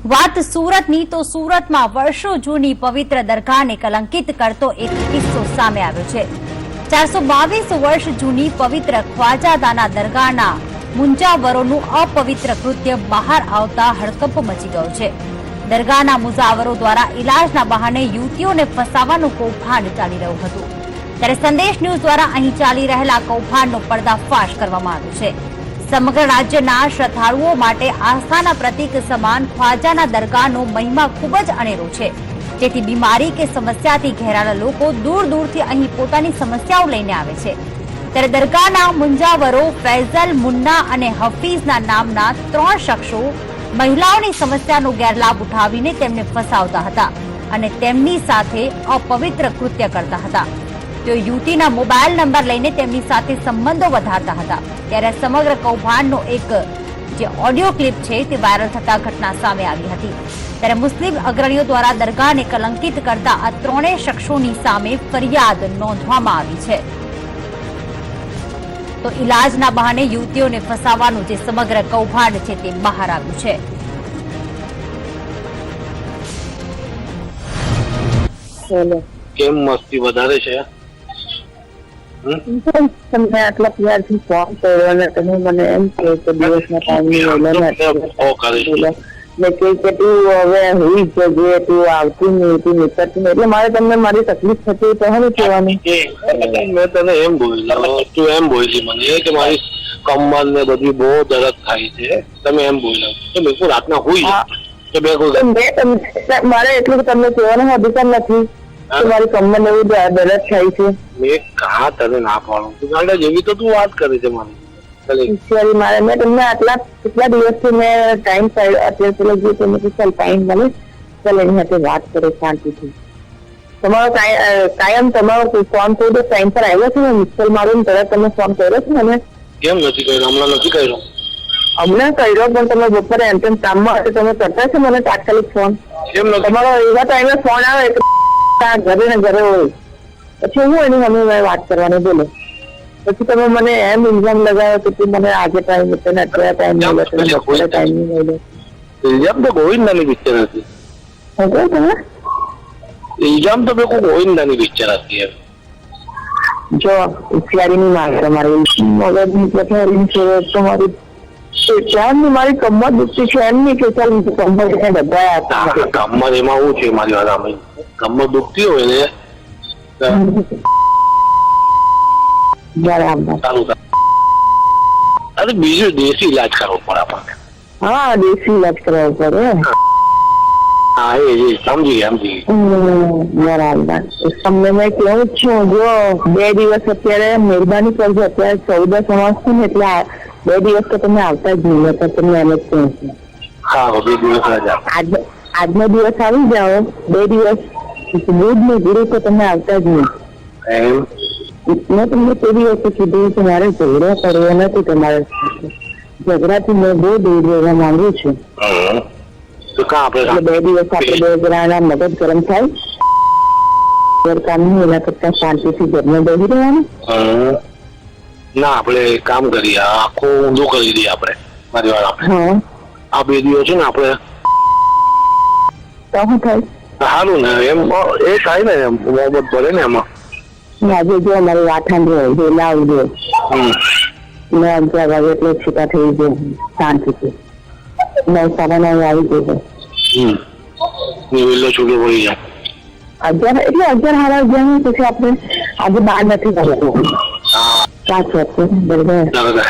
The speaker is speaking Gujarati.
વાત સુરતની તો સુરતમાં વર્ષો જૂની પવિત્ર દરગાહને કલંકિત કરતો એક કિસ્સો સામે આવ્યો છે। 422 વર્ષ જૂની પવિત્ર ખ્વાજાદાના દરગાહના મુંજાવરોનું અપવિત્ર કૃત્ય બહાર આવતા હડકંપ મચી ગયો છે। દરગાહના મુજાવરો દ્વારા ઇલાજના બહાને યુવતીઓને ફસાવવાનું કૌભાંડ ચાલી રહ્યું હતું, ત્યારે સંદેશ ન્યૂઝ દ્વારા અહીં ચાલી રહેલા કૌભાંડનો પર્દાફાશ કરવામાં આવ્યો છે। સમગ્ર રાજ્યના શ્રદ્ધાળુઓ માટે આસ્થાના પ્રતીક સમાન ખ્વાજાના દરગાહનો મહિમા ખૂબ જ અનેરો છે, જેથી બીમારી કે સમસ્યાથી ઘેરાયેલા લોકો દૂર દૂરથી અહીં પોતાની સમસ્યાઓ લઈને આવે છે। ત્યારે દરગાહના મુંજાવરો ફૈઝલ, મુન્ના અને હફીઝના નામના 3 શખ્સો મહિલાઓની સમસ્યાનો ગેરલાભ ઉઠાવીને તેમને ફસાવતા હતા અને તેમની સાથે અપવિત્ર કૃત્ય કરતા હતા। તેઓ યુવતીના મોબાઈલ નંબર લઈને તેમની સાથે સંબંધો વધારતા હતા। ત્યારે સમગ્ર કૌભાંડનો એક જે ઓડિયો ક્લિપ છે તે વાયરલ થતા ઘટના સામે આવી હતી। ત્યારે મુસ્લિમ અગ્રણીઓ દ્વારા દરગાહને કલંકિત કરતા આ 3 શખ્સોની સામે ફરિયાદ નોંધવામાં આવી છે। તો ઇલાજના બહાને યુવતીઓને ફસાવવાનું જે સમગ્ર કૌભાંડ છે તે બહાર આવ્યું છે। કેમ મસ્તી વધારે છે? તમને આટલા પ્યારથી ફોન કર્યો અને તમે મને એમ કહો કે દિવસના ટાઈમ મેં કે તું હવે હોઈ જજે, તું આવતી નહીં, તું નીકળતી નહીં, એટલે મારે તમને મારી તકલીફ થતી તો હવે કહેવાની। મેં તને એમ બોલ્યો, તું એમ બોલી મને કે મારી કમર ને બધી બહુ દર્દ થાય છે, તમે એમ બોલ્યો તો મેં રાતના હોઈ મારે એટલું તમને કહેવાનો અધિકાર નથી કે મારી કમર ને એવું દર્દ થાય છે। મેં કहा તને ના પાડું, તું ગાંડા જેવી તો તું વાત કરે છે મારી। મારે મેં તમને કેટલા દિવસથી મેં ટાઈમ પાડ્યો, અત્યારે પેલા જે તમે ચાલ ટાઈમ મળે ચાલ એની સાથે વાત કરો શાંતિથી। તમારો કાયમ તમારો ફોન કર્યો તો ટાઈમ પર આવ્યો છે ને, મિસ્કોલ મારું તરત તમે ફોન કર્યો છે મને? કેમ નથી કર્યો? હમણાં નથી કર્યો? હમણાં કર્યો પણ તમે બપોરે એમ તેમ કામમાં હશે, તમે કરતા છે મને તાત્કાલિક ફોન? કેમ નથી? તમારો એવા ટાઈમે ફોન આવે ઘરે ને ઘરે હોય, પછી હું એની મમ્મી વાત કરવાની બોલો, પછી તમે મને એમ ઇલ્ઝામ લગાવ્યો કે તું મને આજે ટાઈમ હતો ને અત્યારે ટાઈમ નહીં મળે, બપોરે ટાઈમ નહીં મળે। ઇલ્ઝામ તો ગોવિંદાની પિક્ચર હતી। તમે ઇલ્ઝામ તો કોઈ ગોવિંદાની પિક્ચર હતી। જો હોશિયારીની માંગ તમારી મગજની પથારી છે તમારી, ચાંદની મારી કમર દુખતી છે એમ નહીં કે ચાલ કમર બધા કમર એમાં શું છે મારી વાત સામે? કમર દુખતી હોય ને બરાબર, અરે બીજું દેશી ઇલાજ કરવો પડે આપણને। હા દેશી ઇલાજ કરવો પડે। હા એ સમજી બરાબર, તમને મેં કેવું જ છું, જો 2 દિવસ અત્યારે મહેરબાની કરજો, અત્યારે 14 સમાસ છે ને એટલે 2 દિવસ તો તમે આવતા જ નહીં, તો તમને એમ જ કહું છું। હા 2 દિવસ આજનો દિવસ આવી જાઓ, 2 દિવસ બુધ ને ગુરુ તો તમે આવતા જ નહીં। મેં તમને તે દિવસે કીધું કે મારે ઝઘડો કરવો નથી, તમારે ઝઘડાથી મેં બહુ દૂર રહેવા માંગુ છું। 2 દિવસ આપણે 2 જણાના મગજ ગરમ થાય કામ નહીં, એના કરતા શાંતિથી ઘરમાં બેસી રહેવાનું। ના આપણે કામ કરીએ, આખું ઊંધું કરી દઈએ આપણે મારી વાત। હા આ 2 દિવસ છે ને આપણે તો શું થાય? સારું ને એમ એ થાય ને એમ મોહબ્બત ભરે ને એમાં। આજે જો અમારી વાઠાણ હોય વેલા આવી જાય, મેં 11 વાગે એટલે છૂટા થઈ જાય શાંતિથી, 9 સાડા 9 આવી જાય વેલો છૂટો પડી જાય 11 એટલે 11 સાડા 11 પછી આપણે આજે બહાર નથી જવાનું। સાચું બરાબર।